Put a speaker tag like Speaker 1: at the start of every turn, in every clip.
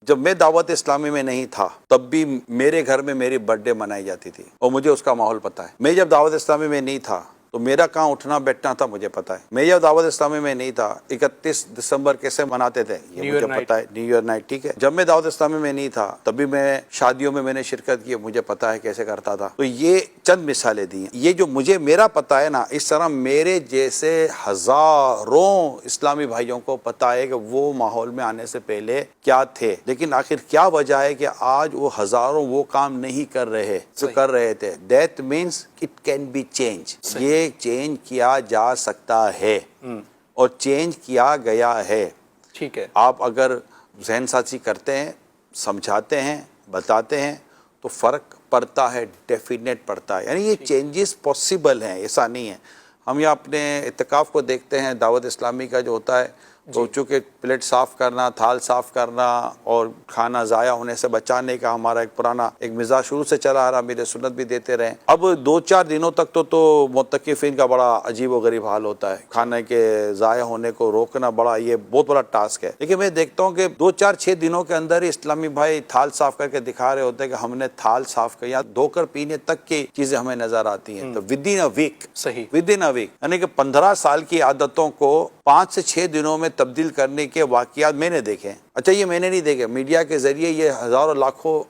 Speaker 1: جب میں دعوت اسلامی میں نہیں تھا تب بھی میرے گھر میں میری برتھ ڈے منائی جاتی تھی اور مجھے اس کا ماحول پتا ہے. میں جب دعوت اسلامی میں نہیں تھا تو میرا کہاں اٹھنا بیٹھنا تھا مجھے پتا ہے. میں جب دعوت اسلامی میں نہیں تھا 31 دسمبر کیسے مناتے تھے یہ مجھے پتا ہے. نیو ایئر نائٹ ٹھیک ہے. جب میں دعوت اسلامی میں نہیں تھا تب بھی میں شادیوں میں نے شرکت کی, مجھے پتا ہے کیسے کرتا تھا. تو یہ چند مثالیں دی ہیں. یہ جو مجھے میرا پتا ہے نا, اس طرح میرے جیسے ہزاروں اسلامی بھائیوں کو پتا ہے کہ وہ ماحول میں آنے سے پہلے کیا تھے, لیکن آخر کیا وجہ ہے کہ آج وہ ہزاروں وہ کام نہیں کر رہے جو کر رہے تھے. That means it can be change. یہ چینج کیا جا سکتا ہے اور چینج کیا گیا ہے.
Speaker 2: ٹھیک ہے.
Speaker 1: آپ اگر ذہن سازی کرتے ہیں, سمجھاتے ہیں, بتاتے ہیں تو فرق پڑتا ہے, ڈیفینیٹ پڑتا ہے. یعنی یہ چینجز پاسبل ہیں, ایسا نہیں ہے. ہم یہاں اپنے اعتکاف کو دیکھتے ہیں, دعوت اسلامی کا جو ہوتا ہے تو چونکہ پلیٹ صاف کرنا, تھال صاف کرنا اور کھانا ضائع ہونے سے بچانے کا ہمارا ایک پرانا ایک مزاج شروع سے چلا آ رہا, میرے سنت بھی دیتے رہے. اب 2-4 دنوں تک تو معتکفین کا بڑا عجیب و غریب حال ہوتا ہے. کھانے کے ضائع ہونے کو روکنا بڑا یہ بہت بڑا ٹاسک ہے. لیکن میں دیکھتا ہوں کہ 2-4-6 دنوں کے اندر ہی اسلامی بھائی تھال صاف کر کے دکھا رہے ہوتے ہیں کہ ہم نے تھال صاف کیا, دھو کر پینے تک کی چیزیں ہمیں نظر آتی ہیں. تو ودن اے ویک,
Speaker 2: صحیح,
Speaker 1: ودن اے ویک, یعنی کہ 15 سال کی عادتوں کو 5 سے 6 دنوں میں تبدیل کرنے کے واقعات میں نے دیکھے. اچھا یہ میں نے نہیں دیکھے, میڈیا کے ذریعے یہ ہزاروں لاکھوں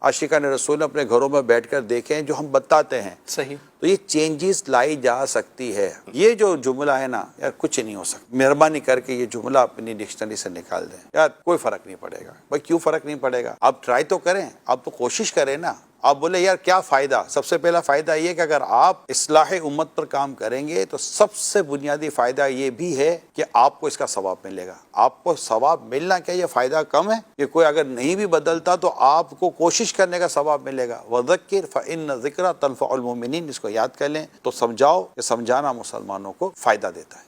Speaker 1: عاشقان رسول اپنے گھروں میں بیٹھ کر دیکھیں جو ہم بتاتے ہیں.
Speaker 2: صحیح.
Speaker 1: تو یہ چینجز لائی جا سکتی ہے. یہ جو جملہ ہے نا یار, کچھ نہیں ہو سکتا. مہربانی کر کے یہ جملہ اپنی ڈکشنری سے نکال دیں یار, کوئی فرق نہیں پڑے گا. بھائی کیوں فرق نہیں پڑے گا؟ آپ ٹرائی تو کریں, آپ تو کوشش کریں نا. آپ بولے یار کیا فائدہ؟ سب سے پہلا فائدہ یہ کہ اگر آپ اصلاح امت پر کام کریں گے تو سب سے بنیادی فائدہ یہ بھی ہے کہ آپ کو اس کا ثواب ملے گا. آپ کو ثواب ملنا کیا یہ فائدہ کم ہے کہ کوئی اگر نہیں بھی بدلتا تو آپ کو کوشش کرنے کا ثواب ملے گا. وَذَكِّرْ فَإِنَّ الذِّكْرَىٰ تَنفَعُ الْمُؤْمِنِينَ. اس کو یاد کر لیں تو سمجھاؤ کہ سمجھانا مسلمانوں کو فائدہ دیتا ہے.